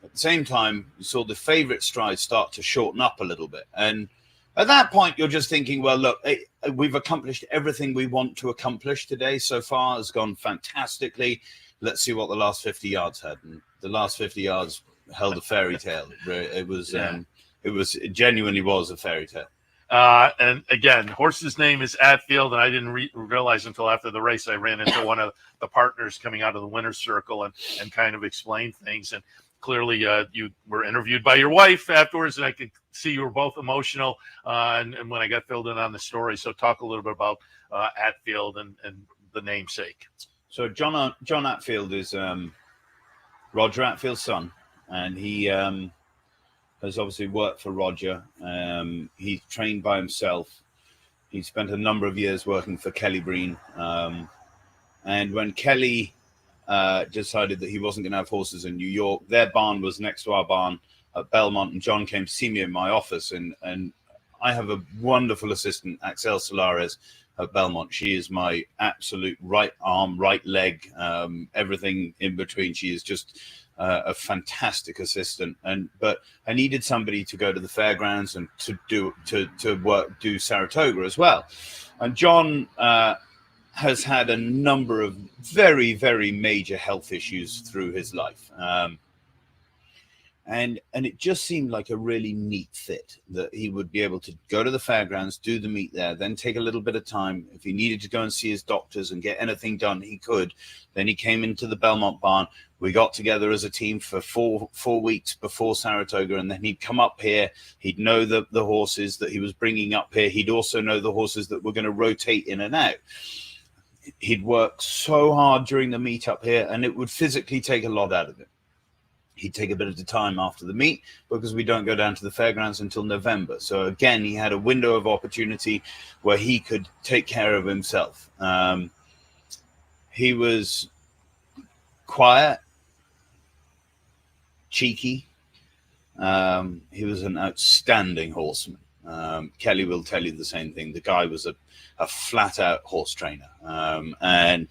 At the same time, you saw the favorite stride start to shorten up a little bit. And at that point, you're just thinking, well, look, we've accomplished everything we want to accomplish today. So far, it's gone fantastically. Let's see what the last 50 yards had. And the last 50 yards held a fairy tale. It genuinely was a fairy tale. And again, horse's name is Atfield, and I didn't realize until after the race I ran into one of the partners coming out of the winner's circle and kind of explained things. And clearly you were interviewed by your wife afterwards, and I could see you were both emotional and when I got filled in on the story. So talk a little bit about Atfield and the namesake. So John Atfield is Roger Atfield's son, and he has obviously worked for Roger. He's trained by himself. He spent a number of years working for Kelly Breen. And when Kelly decided that he wasn't going to have horses in New York, their barn was next to our barn at Belmont, and John came to see me in my office. And I have a wonderful assistant, Axel Solares, at Belmont. She is my absolute right arm, right leg, everything in between. She is just a fantastic assistant, but I needed somebody to go to the fairgrounds and to do Saratoga as well. And John has had a number of very, very major health issues through his life. And it just seemed like a really neat fit that he would be able to go to the fairgrounds, do the meet there, then take a little bit of time. If he needed to go and see his doctors and get anything done, he could. Then he came into the Belmont barn. We got together as a team for four weeks before Saratoga, and then he'd come up here. He'd know the horses that he was bringing up here. He'd also know the horses that were going to rotate in and out. He'd work so hard during the meet up here, and it would physically take a lot out of him. He'd take a bit of the time after the meet because we don't go down to the fairgrounds until November. So again, he had a window of opportunity where he could take care of himself. He was quiet, cheeky. He was an outstanding horseman. Kelly will tell you the same thing. The guy was a flat out horse trainer. And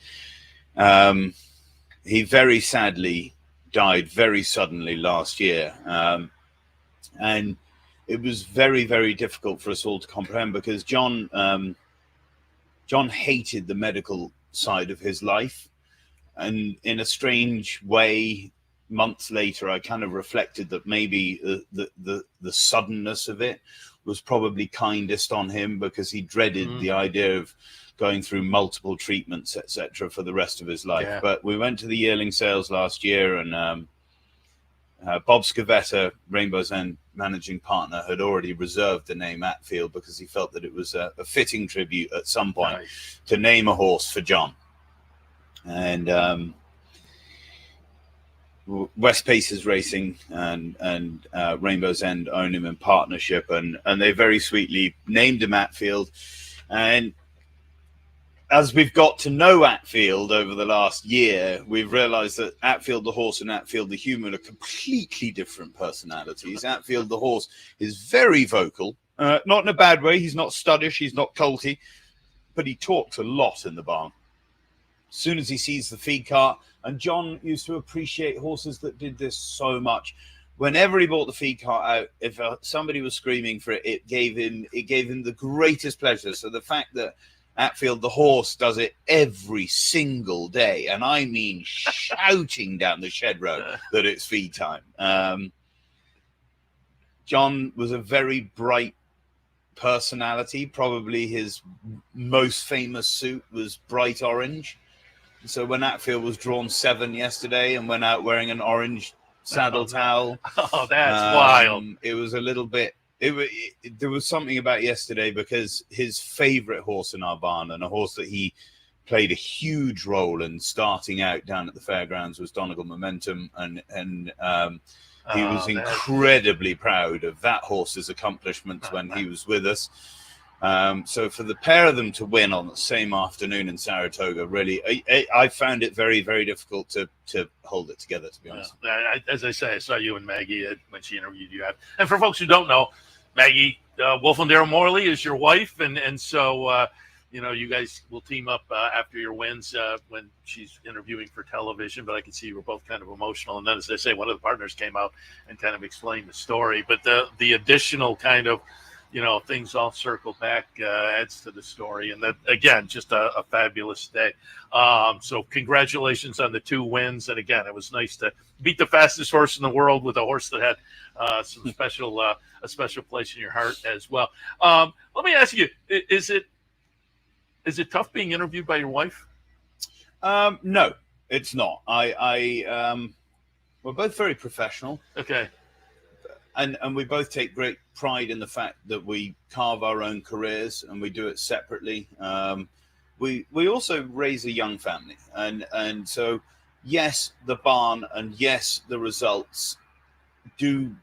he very sadly died very suddenly last year. And it was very, very difficult for us all to comprehend, because John hated the medical side of his life. And in a strange way, months later, I kind of reflected that maybe the suddenness of it was probably kindest on him, because he dreaded the idea of going through multiple treatments, etc., for the rest of his life. Yeah. But we went to the yearling sales last year, and Bob Scavetta, Rainbow's End managing partner, had already reserved the name Atfield, because he felt that it was a fitting tribute at some point to name a horse for John. And West Pacers Racing and Rainbow's End own him in partnership, and they very sweetly named him Atfield. And as we've got to know Atfield over the last year, we've realized that Atfield the horse and Atfield the human are completely different personalities. Atfield the horse is very vocal, not in a bad way. He's not studdish, he's not colty, but he talks a lot in the barn. As soon as he sees the feed cart, and John used to appreciate horses that did this so much. Whenever he brought the feed cart out, if somebody was screaming for it, it gave him the greatest pleasure. So the fact that Atfield the horse does it every single day, and I mean shouting down the shed road that it's feed time. John was a very bright personality. Probably his most famous suit was bright orange. So when Atfield was drawn 7 yesterday and went out wearing an orange saddle towel, oh, that's wild. It was a little bit. There was something about yesterday, because his favorite horse in our barn, and a horse that he played a huge role in starting out down at the fairgrounds, was Donegal Momentum, and he was incredibly proud of that horse's accomplishments when he was with us. So for the pair of them to win on the same afternoon in Saratoga, really, I found it very, very difficult to hold it together, to be honest. As I say, I saw you and Maggie when she interviewed you. And for folks who don't know, Maggie Wolfendale Morley is your wife, and so you guys will team up after your wins when she's interviewing for television. But I can see you were both kind of emotional. And then, as I say, one of the partners came out and kind of explained the story. But the additional kind of things all circle back adds to the story. And that, again, just a fabulous day. So congratulations on the 2 wins. And again, it was nice to beat the fastest horse in the world with a horse that had some a special place in your heart as well. Let me ask you, is it tough being interviewed by your wife? No, it's not. We're both very professional. Okay. And we both take great pride in the fact that we carve our own careers, and we do it separately. We also raise a young family, and so yes, the barn and yes, the results do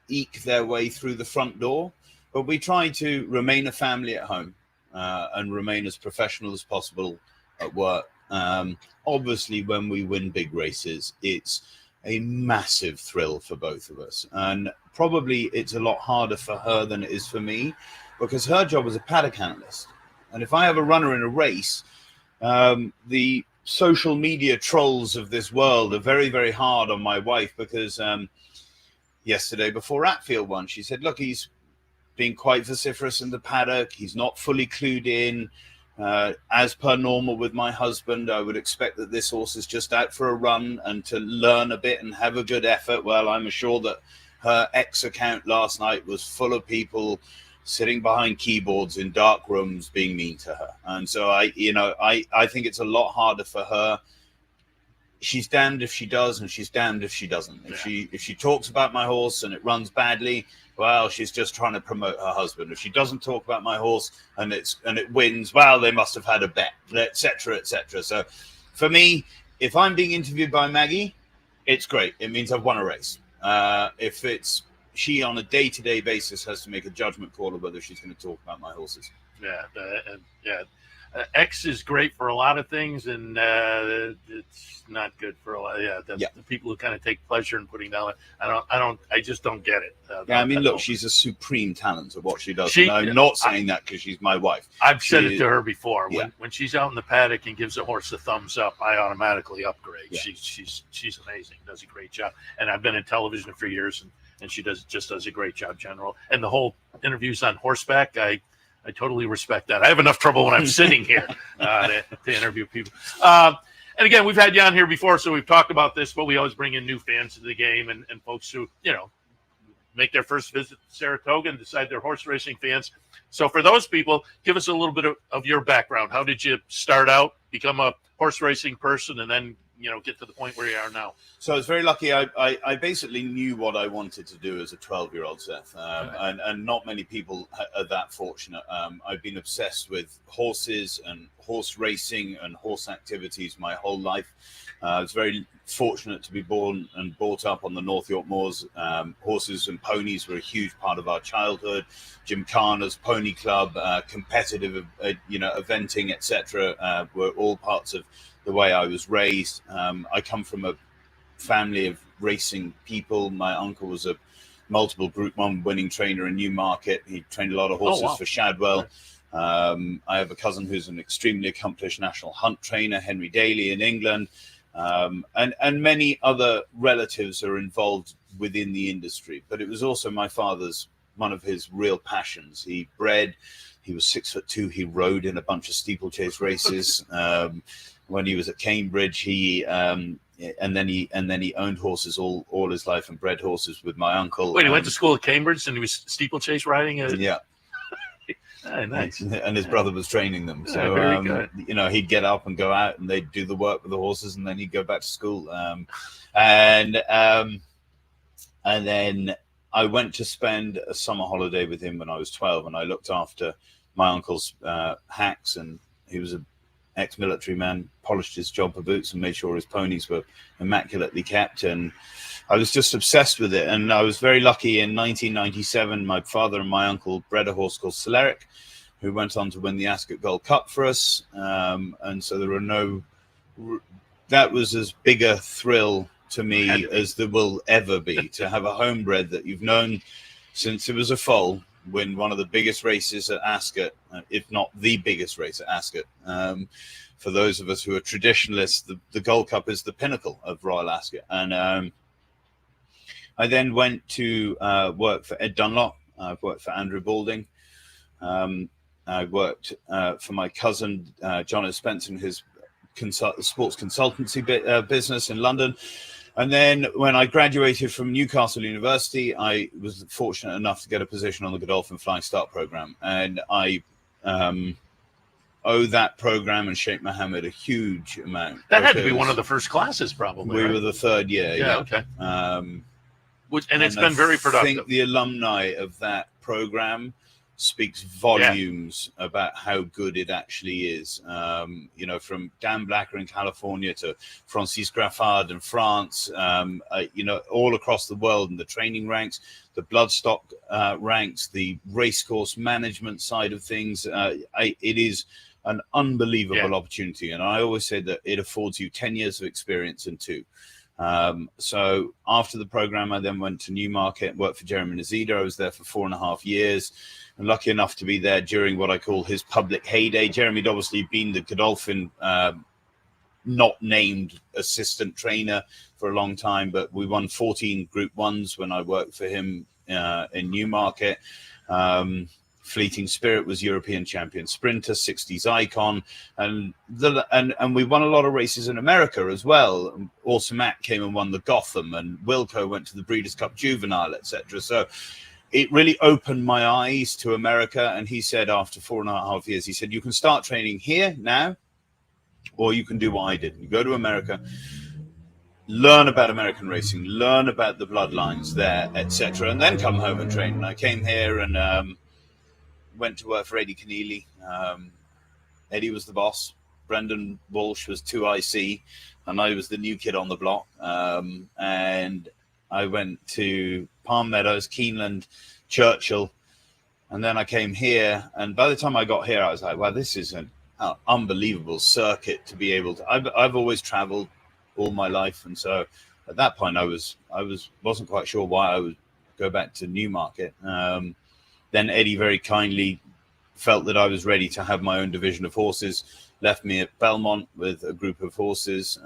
eke their way through the front door, but we try to remain a family at home and remain as professional as possible at work. Obviously, when we win big races, it's a massive thrill for both of us, and probably it's a lot harder for her than it is for me, because her job is a paddock analyst, and if I have a runner in a race, the social media trolls of this world are very, very hard on my wife, because yesterday before Atfield won, she said, look, he's being quite vociferous in the paddock, he's not fully clued in. As per normal with my husband, I would expect that this horse is just out for a run and to learn a bit and have a good effort. Well, I'm sure that her X account last night was full of people sitting behind keyboards in dark rooms being mean to her. And so I think it's a lot harder for her. She's damned if she does, and she's damned if she doesn't. If she talks about my horse and it runs badly, well, she's just trying to promote her husband. If she doesn't talk about my horse and it wins, well, they must have had a bet, etc., etc. So for me, if I'm being interviewed by Maggie, it's great. It means I've won a race. If it's she on a day-to-day basis has to make a judgment call of whether she's going to talk about my horses. X is great for a lot of things, and it's not good for a lot. The people who kind of take pleasure in putting down. I just don't get it. I mean, look, she's a supreme talent at what she does. I'm not saying that because she's my wife. I've said it to her before. When she's out in the paddock and gives a horse a thumbs up, I automatically upgrade. Yeah. She's amazing. Does a great job. And I've been in television for years, and she just does a great job, General. And the whole interviews on horseback, I totally respect that. I have enough trouble when I'm sitting here to interview people. And again, we've had you on here before, so we've talked about this, but we always bring in new fans to the game and folks who, make their first visit to Saratoga and decide they're horse racing fans. So for those people, give us a little bit of your background. How did you start out, become a horse racing person, and then, get to the point where you are now? So I was very lucky. I basically knew what I wanted to do as a 12-year-old, Seth, and not many people are that fortunate. I've been obsessed with horses and horse racing and horse activities my whole life. I was very fortunate to be born and brought up on the North York Moors. Horses and ponies were a huge part of our childhood. Gymkhanas, pony club, competitive, eventing, etc., were all parts of the way I was raised. I come from a family of racing people. My uncle was a multiple Group 1 winning trainer in Newmarket. He trained a lot of horses for Shadwell. I have a cousin who's an extremely accomplished national hunt trainer, Henry Daly in England. And many other relatives are involved within the industry. But it was also my father's, one of his real passions. He bred, he was 6'2". He rode in a bunch of steeplechase races. When he was at Cambridge, he and then he owned horses all his life and bred horses with my uncle. Wait, he went to school at Cambridge and he was steeplechase riding? Yeah. Oh, nice. And his brother was training them. So, very good. He'd get up and go out and they'd do the work with the horses and then he'd go back to school. And then I went to spend a summer holiday with him when I was 12 and I looked after my uncle's hacks, and he was an ex-military man, polished his jumper boots and made sure his ponies were immaculately kept. And I was just obsessed with it. And I was very lucky in 1997, my father and my uncle bred a horse called Celeric, who went on to win the Ascot Gold Cup for us. And so that was as big a thrill to me as there will ever be, to have a homebred that you've known since it was a foal win one of the biggest races at Ascot, if not the biggest race at Ascot. For those of us who are traditionalists, the Gold Cup is the pinnacle of Royal Ascot. And I then went to work for Ed Dunlop. I've worked for Andrew Balding. I worked for my cousin, John O. Spencer, in his sports consultancy business in London. And then when I graduated from Newcastle University, I was fortunate enough to get a position on the Godolphin Flying Start program. And I owe that program and Sheikh Mohammed a huge amount. That had to be one of the first classes, probably. We were the third year. Yeah. Okay. And it's been very productive. I think the alumni of that program speaks volumes about how good it actually is. From Dan Blacker in California to Francis Graffard in France, all across the world in the training ranks, the bloodstock ranks, the racecourse management side of things. It is an unbelievable opportunity. And I always say that it affords you 10 years of experience in 2. So after the program, I then went to Newmarket and worked for Jeremy Nazida. I was there for 4.5 years and lucky enough to be there during what I call his public heyday. Jeremy'd obviously been the Godolphin not named assistant trainer for a long time, but we won 14 Group 1s when I worked for him in Newmarket. Fleeting Spirit was European champion sprinter, 60s icon, and we won a lot of races in America as well. Also, Matt came and won the Gotham, and Wilco went to the Breeders' Cup Juvenile, etc. So it really opened my eyes to America. And he said, after 4.5 years, he said, you can start training here now, or you can do what I did. You go to America, learn about American racing, learn about the bloodlines there, etc., and then come home and train. And I came here and went to work for Eddie Keneally. Eddie was the boss. Brendan Walsh was 2IC, and I was the new kid on the block. And I went to Palm Meadows, Keeneland, Churchill, and then I came here. And by the time I got here, I was like, wow, this is an unbelievable circuit to be able to. I've always traveled all my life, and so at that point, I wasn't quite sure why I would go back to Newmarket. Then Eddie very kindly felt that I was ready to have my own division of horses, left me at Belmont with a group of horses.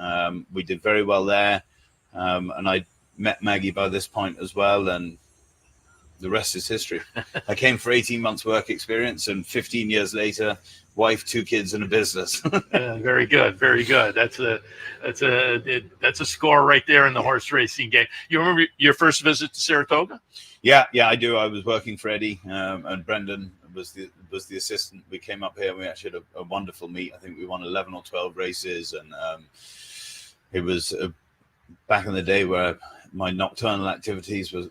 We did very well there. And I met Maggie by this point as well. And the rest is history. I came for 18 months work experience, and 15 years later, wife, 2 kids, and a business. Very good, very good. That's a score right there in the horse racing game. You remember your first visit to Saratoga? Yeah, I do. I was working for Eddie, and Brendan was the assistant. We came up here and we actually had a wonderful meet. I think we won 11 or 12 races, and it was back in the day where my nocturnal activities was a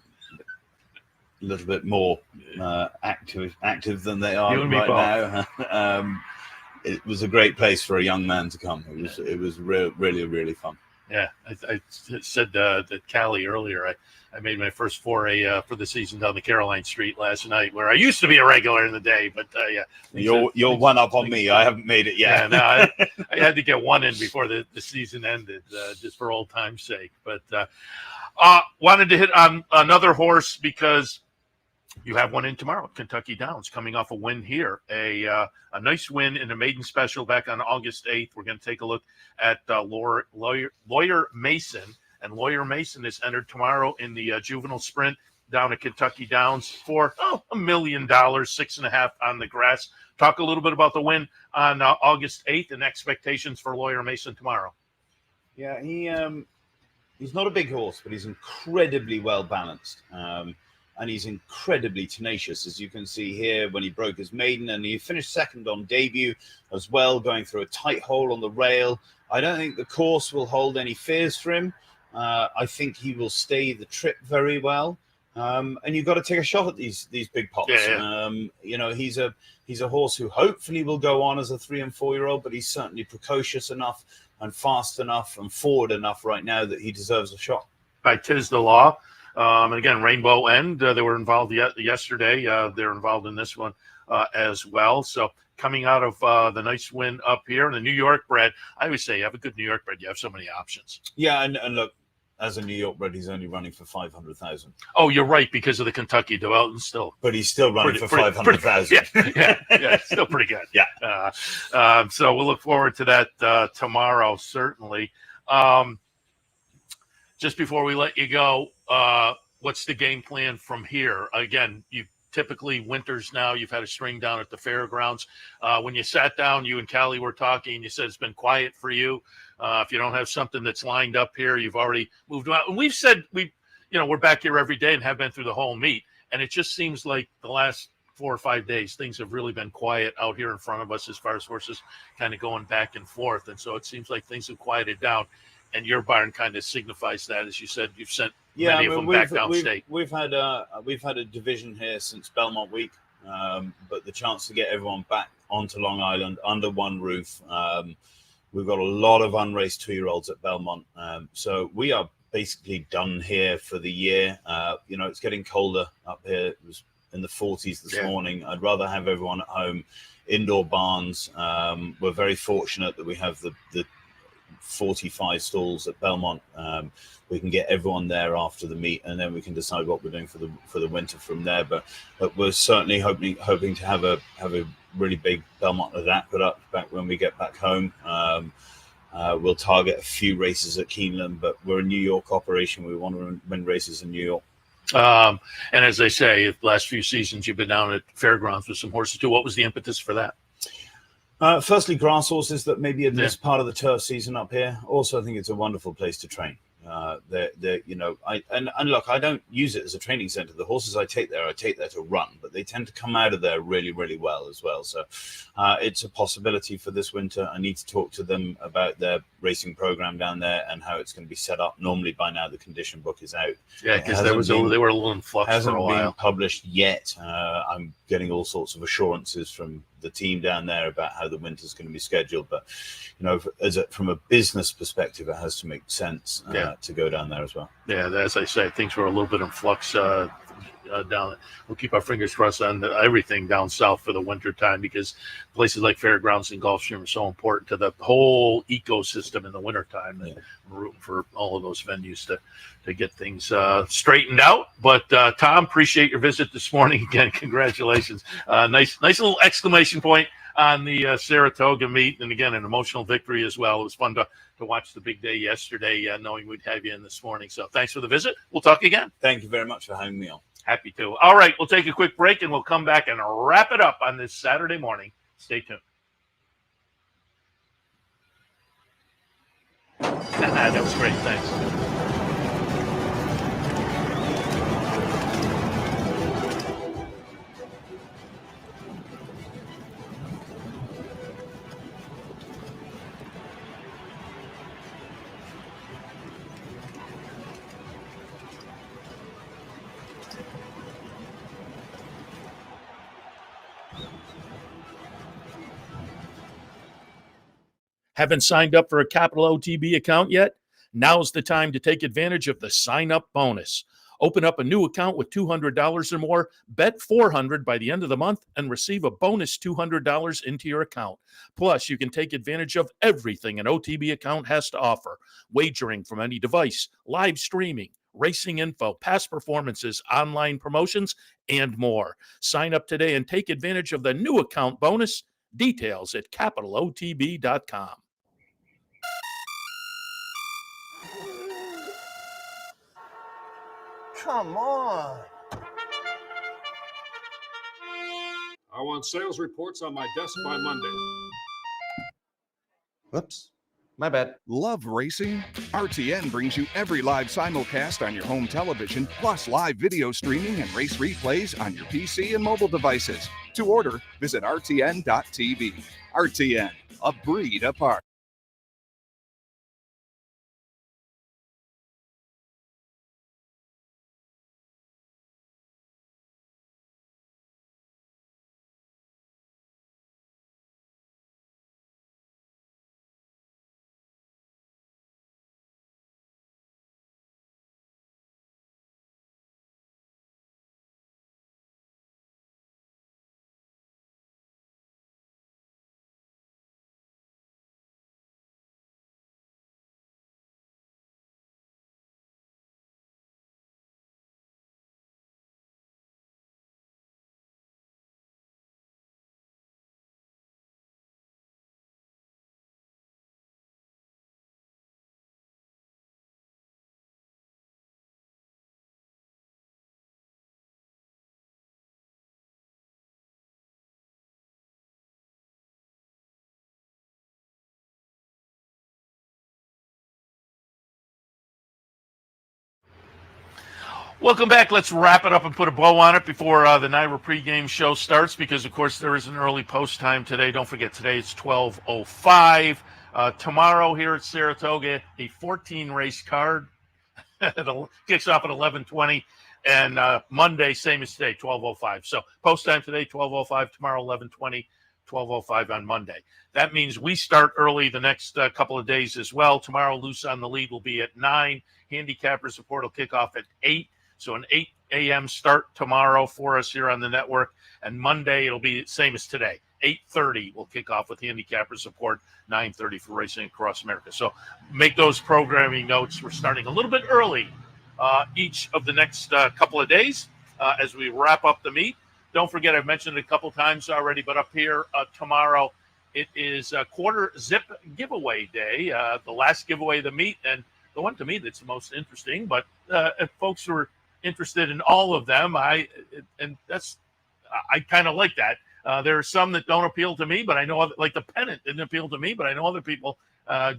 little bit more active than they are right now. It was a great place for a young man to come. It was really fun. Yeah, I said that Cali earlier. I made my first foray for the season down the Caroline Street last night, where I used to be a regular in the day. But you're one up on me. I haven't made it yet. Yeah, no, I had to get one in before the season ended, just for old time's sake. But wanted to hit on another horse because you have one in tomorrow, Kentucky Downs, coming off a win here. A nice win in the maiden special back on August 8th. We're going to take a look at Lawyer Mason. And Lawyer Mason is entered tomorrow in the juvenile sprint down at Kentucky Downs for $1 million, 6.5 on the grass. Talk a little bit about the win on August 8th and expectations for Lawyer Mason tomorrow. Yeah, he's not a big horse, but he's incredibly well balanced. And he's incredibly tenacious, as you can see here, when he broke his maiden, and he finished second on debut as well, going through a tight hole on the rail. I don't think the course will hold any fears for him. I think he will stay the trip very well. And you've got to take a shot at these big pops. Yeah. He's a horse who hopefully will go on as a 3 and 4 year old, but he's certainly precocious enough and fast enough and forward enough right now that he deserves a shot. By Tis the Law. And again, Rainbow End, they were involved yesterday. They're involved in this one as well. So coming out of the nice win up here, and the New York bred, I always say, you have a good New York bred, you have so many options. Yeah, and look, as a New York bred, he's only running for 500,000. Oh, you're right, because of the Kentucky development still. But he's still running for 500,000. Yeah, still pretty good. Yeah. So we'll look forward to that tomorrow, certainly. Just before we let you go, what's the game plan from here? Again, you typically winters now, you've had a string down at the fairgrounds. When you sat down, you and Cali were talking, you said it's been quiet for you. If you don't have something that's lined up here, you've already moved out. And we've said we're back here every day and have been through the whole meet. And it just seems like the last 4 or 5 days, things have really been quiet out here in front of us as far as horses kind of going back and forth. And so it seems like things have quieted down. And your barn kind of signifies that, as you said, you've sent many of them back downstate. We've had a division here since Belmont Week, but the chance to get everyone back onto Long Island under one roof. We've got a lot of unraced 2-year-olds at Belmont, so we are basically done here for the year. It's getting colder up here. It was in the 40s this morning. I'd rather have everyone at home, indoor barns. We're very fortunate that we have the 45 stalls at Belmont. We can get everyone there after the meet, and then we can decide what we're doing for the winter from there. But we're certainly hoping to have a really big Belmont adapt up back when we get back home. We'll target a few races at Keeneland, but we're a New York operation. We want to win races in New York. And as I say, the last few seasons you've been down at fairgrounds with some horses too. What was the impetus for that? Firstly, grass horses that maybe in this part of the turf season up here. Also, I think it's a wonderful place to train. Look, I don't use it as a training center. The horses I take there to run, but they tend to come out of there really, really well as well. So it's a possibility for this winter. I need to talk to them about their racing program down there and how it's going to be set up. Normally by now the condition book is out. Yeah, because they were a little in flux for a while. Hasn't been published yet. I'm getting all sorts of assurances from the team down there about how the winter's going to be scheduled, but from a business perspective, it has to make sense to go down there as well. Yeah, as I say, things were a little bit in flux down. We'll keep our fingers crossed on everything down south for the winter time, because places like fairgrounds and Gulfstream are so important to the whole ecosystem in the winter time. And we're rooting for all of those venues to get things straightened out. But Tom, appreciate your visit this morning. Again, congratulations. Nice little exclamation point on the Saratoga meet, and again, an emotional victory as well. It was fun to watch the big day yesterday, knowing we'd have you in this morning. So thanks for the visit. We'll talk again. Thank you very much for having me on. Happy to. All right, we'll take a quick break and we'll come back and wrap it up on this Saturday morning. Stay tuned. That was great. Thanks. Haven't signed up for a Capital OTB account yet? Now's the time to take advantage of the sign-up bonus. Open up a new account with $200 or more, bet $400 by the end of the month, and receive a bonus $200 into your account. Plus, you can take advantage of everything an OTB account has to offer: wagering from any device, live streaming, racing info, past performances, online promotions, and more. Sign up today and take advantage of the new account bonus. Details at capitalotb.com. Come on. I want sales reports on my desk by Monday. Whoops. My bad. Love racing? RTN brings you every live simulcast on your home television, plus live video streaming and race replays on your PC and mobile devices. To order, visit rtn.tv. RTN, a breed apart. Welcome back. Let's wrap it up and put a bow on it before the NYRA pregame show starts, because, of course, there is an early post time today. Don't forget, today it's 12:05. Tomorrow here at Saratoga, a 14-race card. It kicks off at 11:20. And Monday, same as today, 12:05. So post time today, 12:05. Tomorrow, 11:20. 12:05 on Monday. That means we start early the next couple of days as well. Tomorrow, Loose on the Lead will be at 9. Handicapper Support will kick off at 8. So an 8 a.m. start tomorrow for us here on the network. And Monday, it'll be the same as today. 8:30 will kick off with Handicapper Support, 9:30 for Racing Across America. So make those programming notes. We're starting a little bit early each of the next couple of days as we wrap up the meet. Don't forget, I've mentioned it a couple times already, but up here tomorrow, it is quarter zip giveaway day, the last giveaway of the meet, and the one to me that's the most interesting. But if folks are interested in all of them, I kind of like that. There are some that don't appeal to me, but I know, like the pennant didn't appeal to me, but I know other people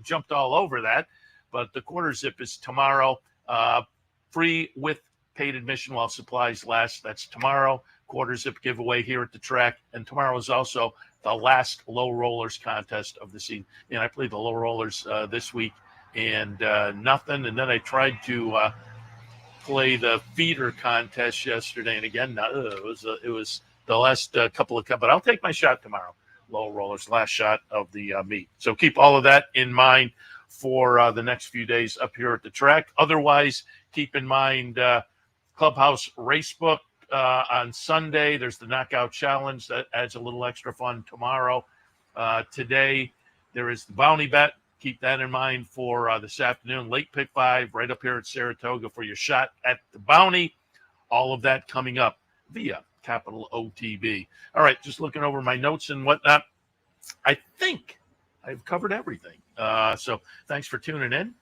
jumped all over that. But the quarter zip is tomorrow, free with paid admission while supplies last. That's tomorrow. Quarter zip giveaway here at the track. And tomorrow is also the last low rollers contest of the season. And I played the low rollers this week and nothing. And then I tried to play the feeder contest yesterday. And again, it was the last couple of cups, but I'll take my shot tomorrow. Low rollers, last shot of the meet. So keep all of that in mind for the next few days up here at the track. Otherwise, keep in mind Clubhouse Racebook on Sunday. There's the Knockout Challenge that adds a little extra fun tomorrow. Today, there is the Bounty Bet. Keep that in mind for this afternoon. Late Pick 5 right up here at Saratoga for your shot at the Bounty. All of that coming up via Capital OTB. All right, just looking over my notes and whatnot. I think I've covered everything. So thanks for tuning in.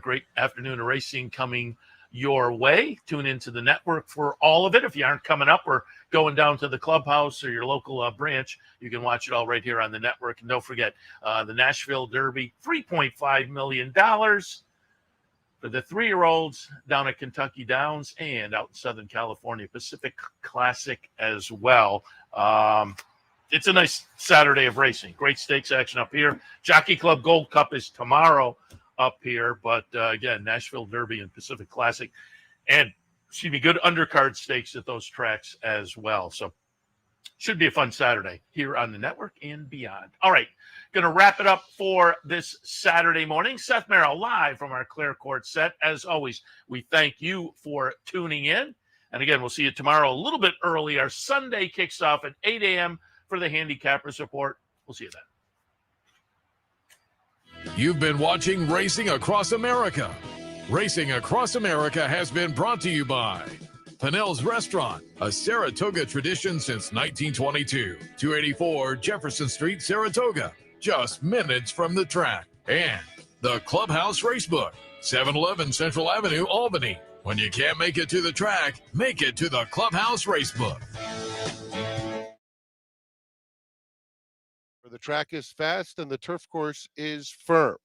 Great afternoon of racing coming your way. Tune into the network for all of it. If you aren't coming up or going down to the clubhouse or your local branch, you can watch it all right here on the network. And don't forget the Nashville Derby, $3.5 million for the 3-year-olds down at Kentucky Downs and out in Southern California, Pacific Classic as well. It's a nice Saturday of racing. Great stakes action up here. Jockey Club Gold Cup is tomorrow up here, but again, Nashville Derby and Pacific Classic, and should be good undercard stakes at those tracks as well. So should be a fun Saturday here on the network and beyond. All right, going to wrap it up for this Saturday morning. Seth Merrow live from our Clare Court set. As always, we thank you for tuning in. And again, we'll see you tomorrow a little bit early. Our Sunday kicks off at 8 a.m. for the Handicappers Report. We'll see you then. You've been watching Racing Across America. Racing Across America has been brought to you by Pinnell's Restaurant, a Saratoga tradition since 1922. 284 Jefferson Street, Saratoga, just minutes from the track. And the Clubhouse Racebook, 711 Central Avenue, Albany. When you can't make it to the track, make it to the Clubhouse Racebook. The track is fast and the turf course is firm.